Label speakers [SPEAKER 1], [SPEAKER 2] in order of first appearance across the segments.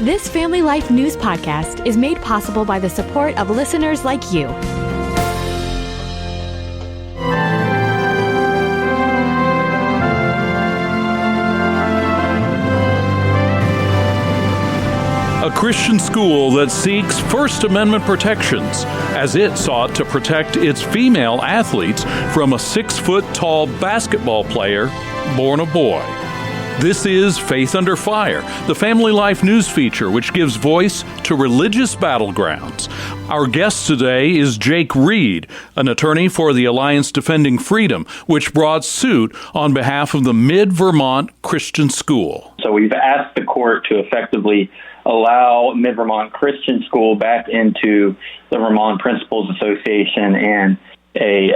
[SPEAKER 1] This Family Life News podcast is made possible by the support of listeners like you.
[SPEAKER 2] A Christian school that seeks First Amendment protections as it sought to protect its female athletes from a 6-foot-tall basketball player born a boy. This is Faith Under Fire, the Family Life News feature which gives voice to religious battlegrounds. Our guest today is Jake Reed, an attorney for the Alliance Defending Freedom, which brought suit on behalf of the Mid Vermont Christian School.
[SPEAKER 3] So we've asked the court to effectively allow Mid Vermont Christian School back into the Vermont Principals Association and a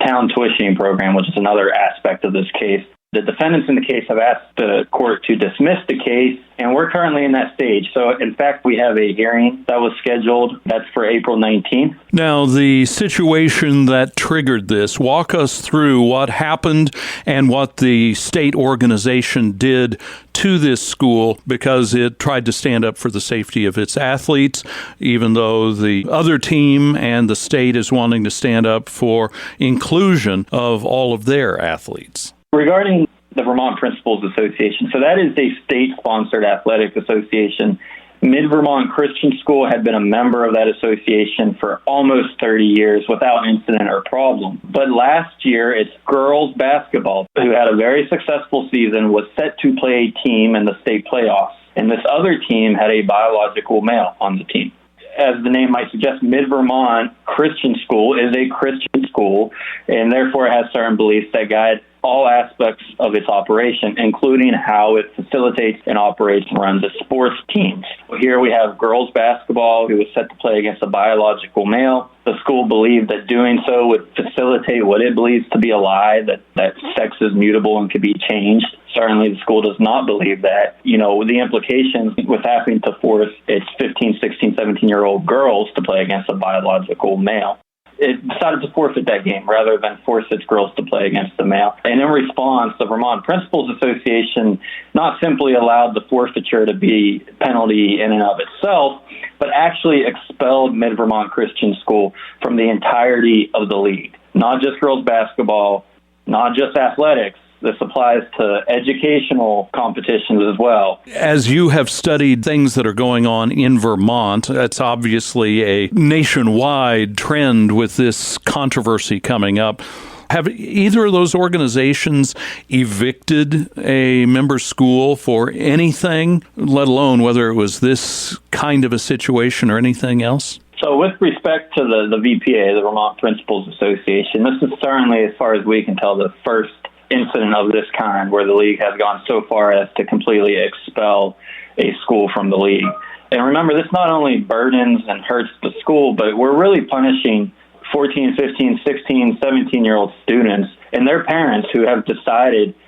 [SPEAKER 3] town tuitioning program, which is another aspect of this case. The defendants in the case have asked the court to dismiss the case, and we're currently in that stage. So, in fact, we have a hearing that was scheduled. That's for April 19th.
[SPEAKER 2] Now, the situation that triggered this, walk us through what happened and what the state organization did to this school, because it tried to stand up for the safety of its athletes, even though the other team and the state is wanting to stand up for inclusion of all of their athletes.
[SPEAKER 3] Regarding the Vermont Principals Association, so that is a state-sponsored athletic association. Mid Vermont Christian School had been a member of that association for almost 30 years without incident or problem. But last year, its girls basketball, who had a very successful season, was set to play a team in the state playoffs. And this other team had a biological male on the team. As the name might suggest, Mid Vermont Christian School is a Christian school, and therefore it has certain beliefs that guide all aspects of its operation, including how it facilitates and operates and runs its sports teams. Here we have girls basketball, who was set to play against a biological male. The school believed that doing so would facilitate what it believes to be a lie, that sex is mutable and can be changed. Certainly the school does not believe that. The implications with having to force its 15, 16, 17-year-old girls to play against a biological male. It decided to forfeit that game rather than force its girls to play against the male. And in response, the Vermont Principals Association not simply allowed the forfeiture to be penalty in and of itself, but actually expelled Mid Vermont Christian School from the entirety of the league. Not just girls basketball, not just athletics. This applies to educational competitions as well.
[SPEAKER 2] As you have studied things that are going on in Vermont, that's obviously a nationwide trend with this controversy coming up. Have either of those organizations evicted a member school for anything, let alone whether it was this kind of a situation or anything else?
[SPEAKER 3] So with respect to the VPA, the Vermont Principals Association, this is certainly, as far as we can tell, the first incident of this kind where the league has gone so far as to completely expel a school from the league. And remember, this not only burdens and hurts the school, but we're really punishing 14, 15, 16, 17-year-old students and their parents who have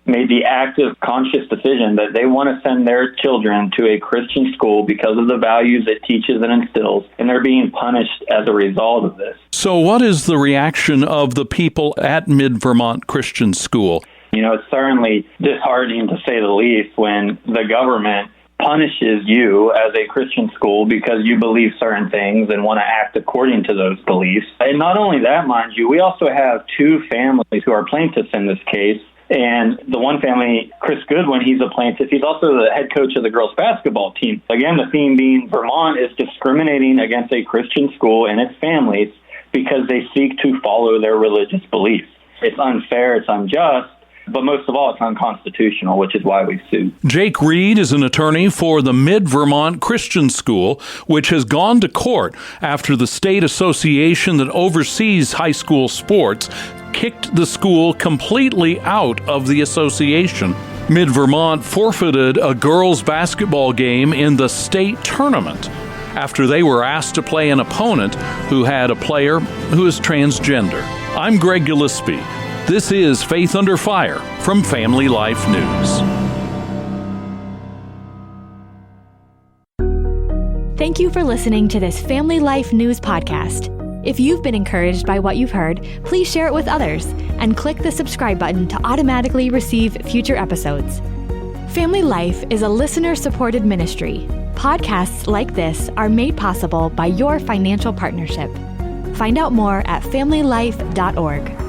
[SPEAKER 3] made the active, conscious decision that they want to send their children to a Christian school because of the values it teaches and instills, and they're being punished as a result of this.
[SPEAKER 2] So what is the reaction of the people at Mid Vermont Christian School?
[SPEAKER 3] It's certainly disheartening, to say the least, when the government punishes you as a Christian school because you believe certain things and want to act according to those beliefs. And not only that, mind you, we also have two families who are plaintiffs in this case. And the one family, Chris Goodwin, he's a plaintiff. He's also the head coach of the girls basketball team. Again, the theme being Vermont is discriminating against a Christian school and its families because they seek to follow their religious beliefs. It's unfair, it's unjust, but most of all, it's unconstitutional, which is why we sued.
[SPEAKER 2] Jake Reed is an attorney for the Mid Vermont Christian School, which has gone to court after the state association that oversees high school sports kicked the school completely out of the association. Mid Vermont forfeited a girls' basketball game in the state tournament after they were asked to play an opponent who had a player who is transgender. I'm Greg Gillespie. This is Faith Under Fire from Family Life News.
[SPEAKER 1] Thank you for listening to this Family Life News podcast. If you've been encouraged by what you've heard, please share it with others and click the subscribe button to automatically receive future episodes. Family Life is a listener-supported ministry. Podcasts like this are made possible by your financial partnership. Find out more at familylife.org.